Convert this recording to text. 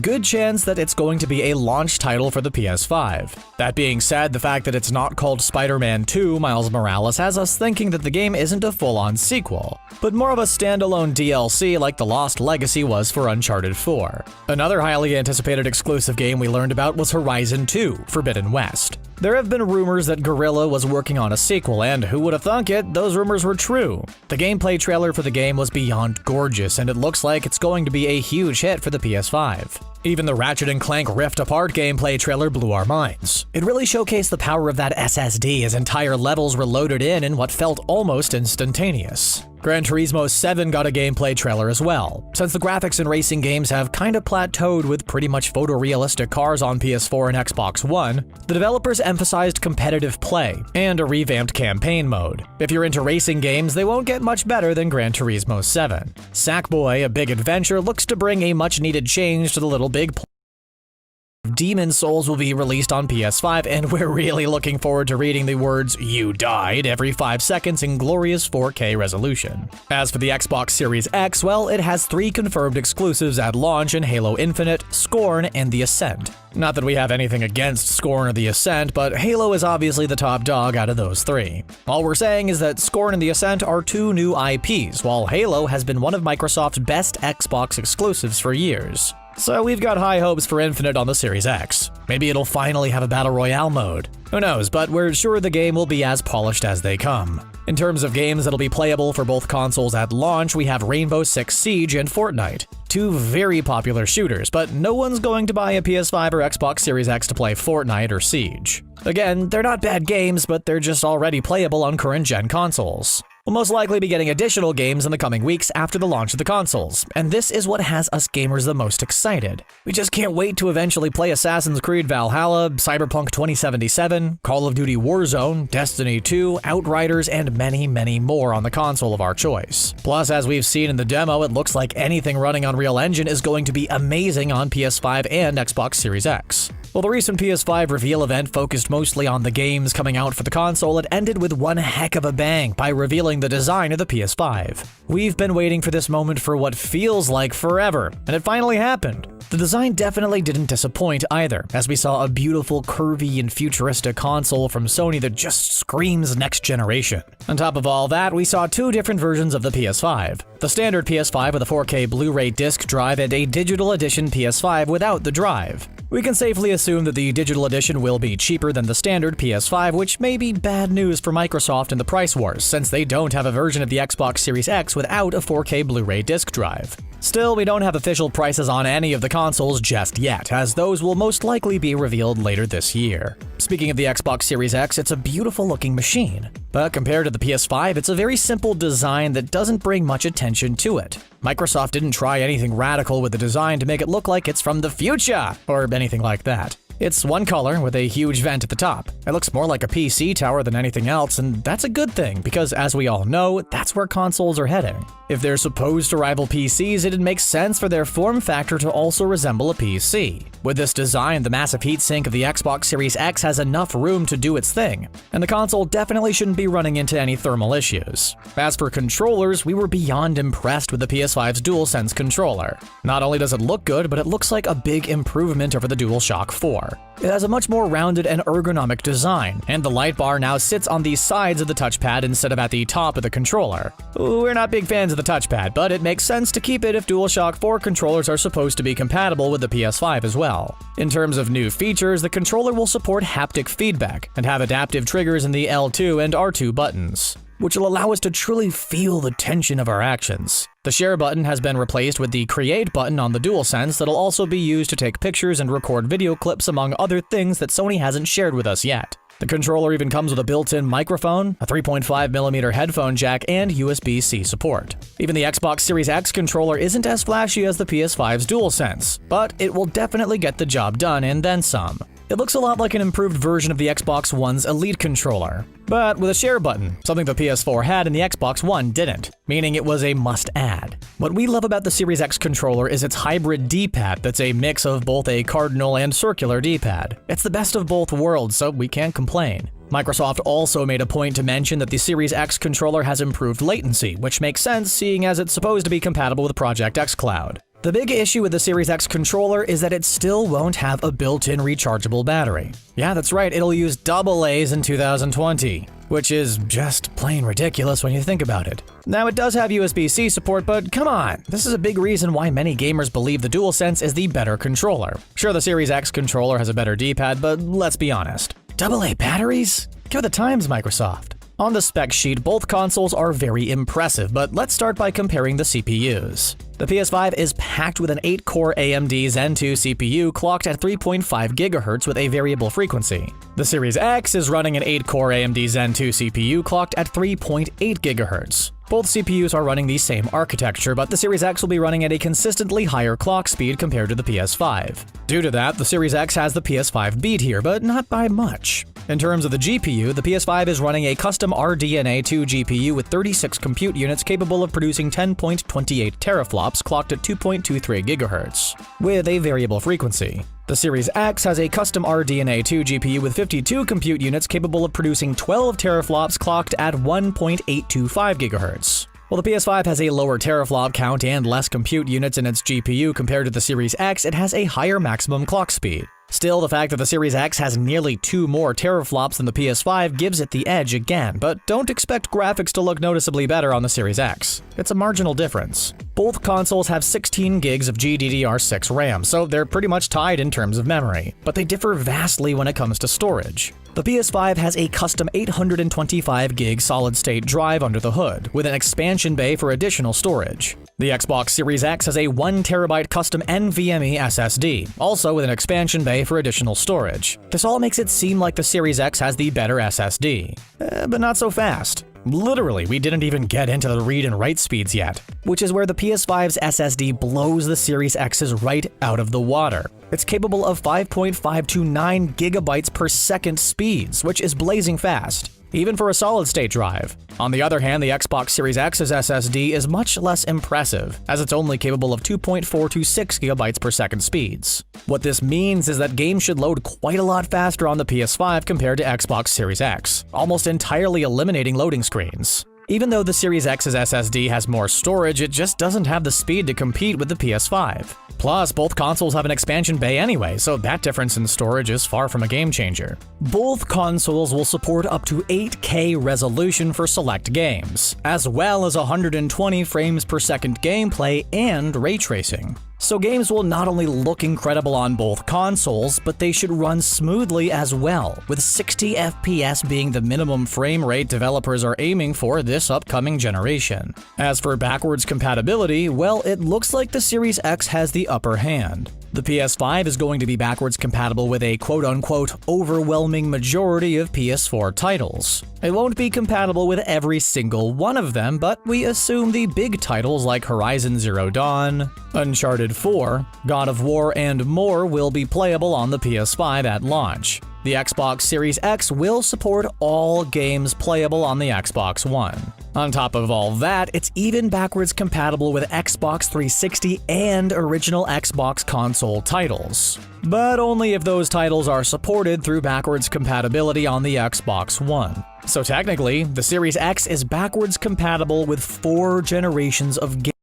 good chance that it's going to be a launch title for the PS5. That being said, the fact that it's not called Spider-Man 2 Miles Morales has us thinking that the game isn't a full-on sequel, but more of a standalone DLC like the Lost Legacy was for Uncharted 4. Another highly anticipated exclusive game we learned about was Horizon 2 Forbidden West. There have been rumors that Guerrilla was working on a sequel, and who would have thunk it, those rumors were true. The gameplay trailer for the game was beyond gorgeous, and it looks like it's going to be a huge hit for the PS5. Even the Ratchet & Clank Rift Apart gameplay trailer blew our minds. It really showcased the power of that SSD as entire levels were loaded in what felt almost instantaneous. Gran Turismo 7 got a gameplay trailer as well. Since the graphics in racing games have kinda plateaued with pretty much photorealistic cars on PS4 and Xbox One, the developers emphasized competitive play and a revamped campaign mode. If you're into racing games, they won't get much better than Gran Turismo 7. Sackboy: A Big Adventure looks to bring a much-needed change to the Little Big Demon Souls will be released on PS5, and we're really looking forward to reading the words "You died" every 5 seconds in glorious 4K resolution. As for the Xbox Series X, well, it has 3 confirmed exclusives at launch in Halo Infinite, Scorn, and The Ascent. Not that we have anything against Scorn or The Ascent, but Halo is obviously the top dog out of those 3. All we're saying is that Scorn and The Ascent are 2 new IPs, while Halo has been one of Microsoft's best Xbox exclusives for years. So we've got high hopes for Infinite on the Series X. Maybe it'll finally have a Battle Royale mode. Who knows, but we're sure the game will be as polished as they come. In terms of games that'll be playable for both consoles at launch, we have Rainbow Six Siege and Fortnite. 2 very popular shooters, but no one's going to buy a PS5 or Xbox Series X to play Fortnite or Siege. Again, they're not bad games, but they're just already playable on current-gen consoles. We'll most likely be getting additional games in the coming weeks after the launch of the consoles, and this is what has us gamers the most excited. We just can't wait to eventually play Assassin's Creed Valhalla, Cyberpunk 2077, Call of Duty Warzone, Destiny 2, Outriders, and many, many more on the console of our choice. Plus, as we've seen in the demo, it looks like anything running on Unreal Engine is going to be amazing on PS5 and Xbox Series X. While the recent PS5 reveal event focused mostly on the games coming out for the console, it ended with one heck of a bang by revealing the design of the PS5. We've been waiting for this moment for what feels like forever, and it finally happened. The design definitely didn't disappoint either, as we saw a beautiful, curvy, and futuristic console from Sony that just screams next generation. On top of all that, we saw 2 different versions of the PS5. The standard PS5 with a 4K Blu-ray disc drive and a digital edition PS5 without the drive. We can safely assume that the digital edition will be cheaper than the standard PS5, which may be bad news for Microsoft in the price wars, since they don't have a version of the Xbox Series X without a 4K Blu-ray disc drive. Still, we don't have official prices on any of the consoles just yet, as those will most likely be revealed later this year. Speaking of the Xbox Series X, it's a beautiful looking machine. But compared to the PS5, it's a very simple design that doesn't bring much attention to it. Microsoft didn't try anything radical with the design to make it look like it's from the future, or anything like that. It's one color with a huge vent at the top. It looks more like a PC tower than anything else, and that's a good thing because, as we all know, that's where consoles are heading. If they're supposed to rival PCs, it'd make sense for their form factor to also resemble a PC. With this design, the massive heatsink of the Xbox Series X has enough room to do its thing, and the console definitely shouldn't be running into any thermal issues. As for controllers, we were beyond impressed with the PS5's DualSense controller. Not only does it look good, but it looks like a big improvement over the DualShock 4. It has a much more rounded and ergonomic design, and the light bar now sits on the sides of the touchpad instead of at the top of the controller. We're not big fans of the touchpad, but it makes sense to keep it if DualShock 4 controllers are supposed to be compatible with the PS5 as well. In terms of new features, the controller will support haptic feedback and have adaptive triggers in the L2 and R2 buttons, which will allow us to truly feel the tension of our actions. The share button has been replaced with the create button on the DualSense that'll also be used to take pictures and record video clips among other things that Sony hasn't shared with us yet. The controller even comes with a built-in microphone, a 3.5mm headphone jack, and USB-C support. Even the Xbox Series X controller isn't as flashy as the PS5's DualSense, but it will definitely get the job done and then some. It looks a lot like an improved version of the Xbox One's Elite controller, but with a share button, something the PS4 had and the Xbox One didn't, meaning it was a must-add. What we love about the Series X controller is its hybrid D-pad that's a mix of both a cardinal and circular D-pad. It's the best of both worlds, so we can't complain. Microsoft also made a point to mention that the Series X controller has improved latency, which makes sense seeing as it's supposed to be compatible with Project xCloud. The big issue with the Series X controller is that it still won't have a built-in rechargeable battery. Yeah, that's right, it'll use AA's in 2020, which is just plain ridiculous when you think about it. Now, it does have USB-C support, but come on, this is a big reason why many gamers believe the DualSense is the better controller. Sure, the Series X controller has a better D-pad, but let's be honest. AA batteries? Give it the times, Microsoft. On the spec sheet, both consoles are very impressive, but let's start by comparing the CPUs. The PS5 is packed with an 8-core AMD Zen 2 CPU clocked at 3.5 GHz with a variable frequency. The Series X is running an 8-core AMD Zen 2 CPU clocked at 3.8 GHz. Both CPUs are running the same architecture, but the Series X will be running at a consistently higher clock speed compared to the PS5. Due to that, the Series X has the PS5 beat here, but not by much. In terms of the GPU, the PS5 is running a custom RDNA 2 GPU with 36 compute units capable of producing 10.28 teraflops clocked at 2.23 GHz, with a variable frequency. The Series X has a custom RDNA 2 GPU with 52 compute units capable of producing 12 teraflops clocked at 1.825 GHz. While the PS5 has a lower teraflop count and less compute units in its GPU compared to the Series X, it has a higher maximum clock speed. Still, the fact that the Series X has nearly 2 more teraflops than the PS5 gives it the edge again, but don't expect graphics to look noticeably better on the Series X. It's a marginal difference. Both consoles have 16 gigs of GDDR6 RAM, so they're pretty much tied in terms of memory, but they differ vastly when it comes to storage. The PS5 has a custom 825 gig solid-state drive under the hood, with an expansion bay for additional storage. The Xbox Series X has a 1TB custom NVMe SSD, also with an expansion bay for additional storage. This all makes it seem like the Series X has the better SSD. But not so fast. Literally, we didn't even get into the read and write speeds yet, which is where the PS5's SSD blows the Series X's right out of the water. It's capable of 5.529 gigabytes per second speeds, which is blazing fast, even for a solid-state drive. On the other hand, the Xbox Series X's SSD is much less impressive, as it's only capable of 2.426 gigabytes per second speeds. What this means is that games should load quite a lot faster on the PS5 compared to Xbox Series X, almost entirely eliminating loading screens. Even though the Series X's SSD has more storage, it just doesn't have the speed to compete with the PS5. Plus, both consoles have an expansion bay anyway, so that difference in storage is far from a game changer. Both consoles will support up to 8K resolution for select games, as well as 120 frames per second gameplay and ray tracing. So games will not only look incredible on both consoles, but they should run smoothly as well, with 60 FPS being the minimum frame rate developers are aiming for this upcoming generation. As for backwards compatibility, well, it looks like the Series X has the upper hand. The PS5 is going to be backwards compatible with a quote-unquote overwhelming majority of PS4 titles. It won't be compatible with every single one of them, but we assume the big titles like Horizon Zero Dawn, Uncharted 4, God of War, and more will be playable on the PS5 at launch. The Xbox Series X will support all games playable on the Xbox One. On top of all that, it's even backwards compatible with Xbox 360 and original Xbox console titles. But only if those titles are supported through backwards compatibility on the Xbox One. So technically, the Series X is backwards compatible with 4 generations of games.